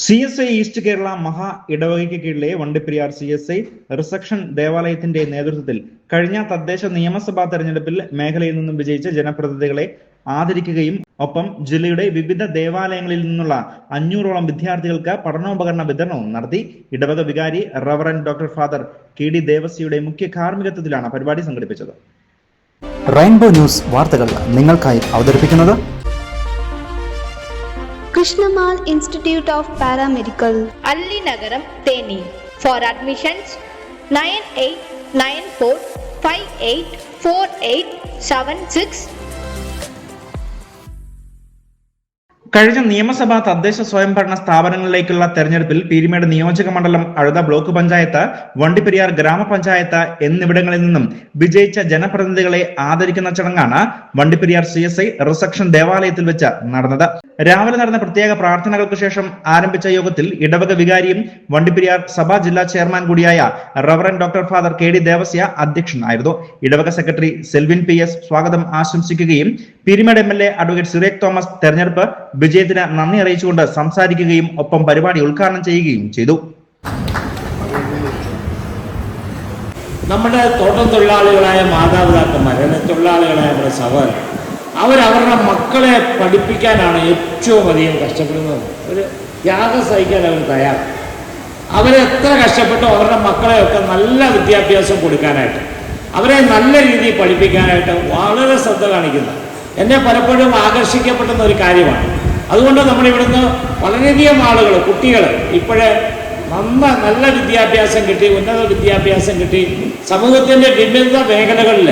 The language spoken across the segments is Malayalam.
CSI ഈസ്റ്റ് കേരള മഹാ ഇടവകയ്ക്ക് കീഴിലെ വണ്ടിപ്പെരിയാർ CSI റിസപ്ഷൻ ദേവാലയത്തിന്റെ നേതൃത്വത്തിൽ കഴിഞ്ഞ തദ്ദേശ നിയമസഭാ തെരഞ്ഞെടുപ്പിൽ മേഖലയിൽ നിന്നും വിജയിച്ച ജനപ്രതിനിധികളെ ആദരിക്കുകയും ഒപ്പം ജില്ലയുടെ വിവിധ ദേവാലയങ്ങളിൽ നിന്നുള്ള 500ഓളം വിദ്യാർത്ഥികൾക്ക് പഠനോപകരണ വിതരണവും നടത്തി. ഇടവക വികാരി റവറന്റ് ഡോക്ടർ ഫാദർ KD ദേവസ്യയുടെ മുഖ്യ കാർമ്മികത്വത്തിലാണ് പരിപാടി സംഘടിപ്പിച്ചത്. റെയിൻബോ ന്യൂസ് വാർത്തകൾ നിങ്ങൾക്കായി അവതരിപ്പിക്കുന്നത് Krishnamal Institute of Paramedical, Alli Nagaram, Theni. For admissions, 9894584876. കഴിഞ്ഞ നിയമസഭാ തദ്ദേശ സ്വയംഭരണ സ്ഥാപനങ്ങളിലേക്കുള്ള തെരഞ്ഞെടുപ്പിൽ പീരുമേട് നിയോജക മണ്ഡലം, അഴുത ബ്ലോക്ക് പഞ്ചായത്ത്, വണ്ടിപ്പെരിയാർ ഗ്രാമപഞ്ചായത്ത് എന്നിവിടങ്ങളിൽ നിന്നും വിജയിച്ച ജനപ്രതിനിധികളെ ആദരിക്കുന്ന ചടങ്ങാണ് വണ്ടിപ്പെരിയാർ CSI റിസപ്ഷൻ ദേവാലയത്തിൽ വെച്ച് നടന്നത്. രാവിലെ നടന്ന പ്രത്യേക പ്രാർത്ഥനകൾക്ക് ശേഷം ആരംഭിച്ച യോഗത്തിൽ ഇടവക വികാരിയും വണ്ടിപ്പെരിയാർ സഭാ ജില്ലാ ചെയർമാൻ കൂടിയായ reverend doctor father KD Devasya അധ്യക്ഷനായിരുന്നു. ഇടവക സെക്രട്ടറി സെൽവിൻ PS സ്വാഗതം ആശംസിക്കുകയും പീരുമേട് MLA അഡ്വക്കേറ്റ് സിറേഖ് തോമസ് തെരഞ്ഞെടുപ്പ് വിജയത്തിന് നന്ദി അറിയിച്ചുകൊണ്ട് സംസാരിക്കുകയും ഒപ്പം പരിപാടി ഉദ്ഘാടനം ചെയ്യുകയും ചെയ്തു. നമ്മുടെ തോട്ടം തൊഴിലാളികളായ മാതാപിതാക്കന്മാർ, തൊഴിലാളികളായ നമ്മുടെ സഹോദരൻ, അവരവരുടെ മക്കളെ പഠിപ്പിക്കാനാണ് ഏറ്റവും അധികം കഷ്ടപ്പെടുന്നത്. ഒരു ത്യാഗം സഹിക്കാൻ അവർ തയ്യാറാണ്. അവരെത്ര കഷ്ടപ്പെട്ടോ അവരുടെ മക്കളെയൊക്കെ നല്ല വിദ്യാഭ്യാസം കൊടുക്കാനായിട്ട്, അവരെ നല്ല രീതിയിൽ പഠിപ്പിക്കാനായിട്ട് വളരെ ശ്രദ്ധ കാണിക്കുന്നു. എന്നെ പലപ്പോഴും ആകർഷിക്കപ്പെടുന്ന ഒരു കാര്യമാണ്. അതുകൊണ്ട് നമ്മളിവിടുന്ന് വളരെയധികം ആളുകൾ, കുട്ടികൾ ഇപ്പോഴേ നല്ല വിദ്യാഭ്യാസം കിട്ടി, ഉന്നത വിദ്യാഭ്യാസം കിട്ടി, സമൂഹത്തിൻ്റെ വിവിധ മേഖലകളിൽ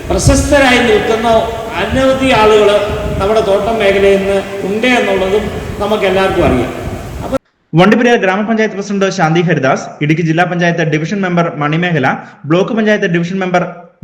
പ്രശസ്തരായി നിൽക്കുന്ന അനവധി ആളുകൾ നമ്മുടെ തോട്ടം മേഖലയിൽ നിന്ന് ഉണ്ട് എന്നുള്ളതും നമുക്ക് എല്ലാവർക്കും അറിയാം. വണ്ടിപ്പെരിയാർ ഗ്രാമപഞ്ചായത്ത് പ്രസിഡന്റ് ശാന്തി ഹരിദാസ്, ഇടുക്കി ജില്ലാ panchayat division member Manimekhala, block panchayat division member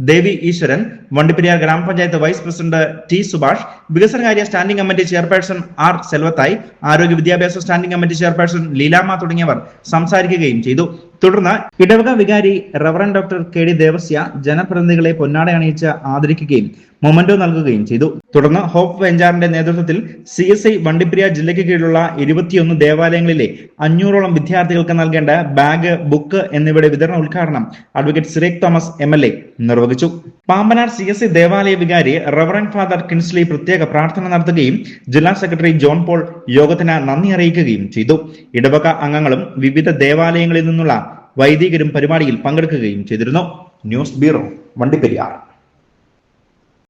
Devi Eswaran, Vandiperiyar ഗ്രാമപഞ്ചായത്ത് വൈസ് പ്രസിഡന്റ് T സുഭാഷ്, വികസനകാര്യ standing committee chairperson R Selvathai, ആരോഗ്യ വിദ്യാഭ്യാസ സ്റ്റാൻഡിംഗ് കമ്മിറ്റി ചെയർപേഴ്സൺ ലീലാമ്മ തുടങ്ങിയവർ സംസാരിക്കുകയും ചെയ്തു. തുടർന്ന് ഇടവക വികാരി റവറന്റ് ഡോക്ടർ KD ദേവസ്യ ജനപ്രതിനിധികളെ പൊന്നാട അണിയിച്ച് ആദരിക്കുകയും മൊമന്റോ നൽകുകയും ചെയ്തു. തുടർന്ന് ഹോപ്പ് വെഞ്ചാറിന്റെ നേതൃത്വത്തിൽ CSI വണ്ടിപ്പെരിയാർ ജില്ലയ്ക്ക് കീഴിലുള്ള 21 ദേവാലയങ്ങളിലെ 500ഓളം വിദ്യാർത്ഥികൾക്ക് നൽകേണ്ട ബാഗ്, ബുക്ക് എന്നിവയുടെ വിതരണ ഉദ്ഘാടനം അഡ്വക്കേറ്റ് സിറേഖ് തോമസ് MLA നിർവഹിച്ചു. പാമ്പനാർ CSI ദേവാലയ വികാരി റവറന്റ് ഫാദർ കിൻസ്ലി പ്രത്യേക പ്രാർത്ഥന നടത്തുകയും ജില്ലാ സെക്രട്ടറി ജോൺ പോൾ യോഗത്തിന് നന്ദി അറിയിക്കുകയും ചെയ്തു. ഇടവക അംഗങ്ങളും വിവിധ ദേവാലയങ്ങളിൽ നിന്നുള്ള വൈദികരും പരിപാടിയിൽ പങ്കെടുക്കുകയും ചെയ്തിരുന്നു. News bureau, Vandiperiyar.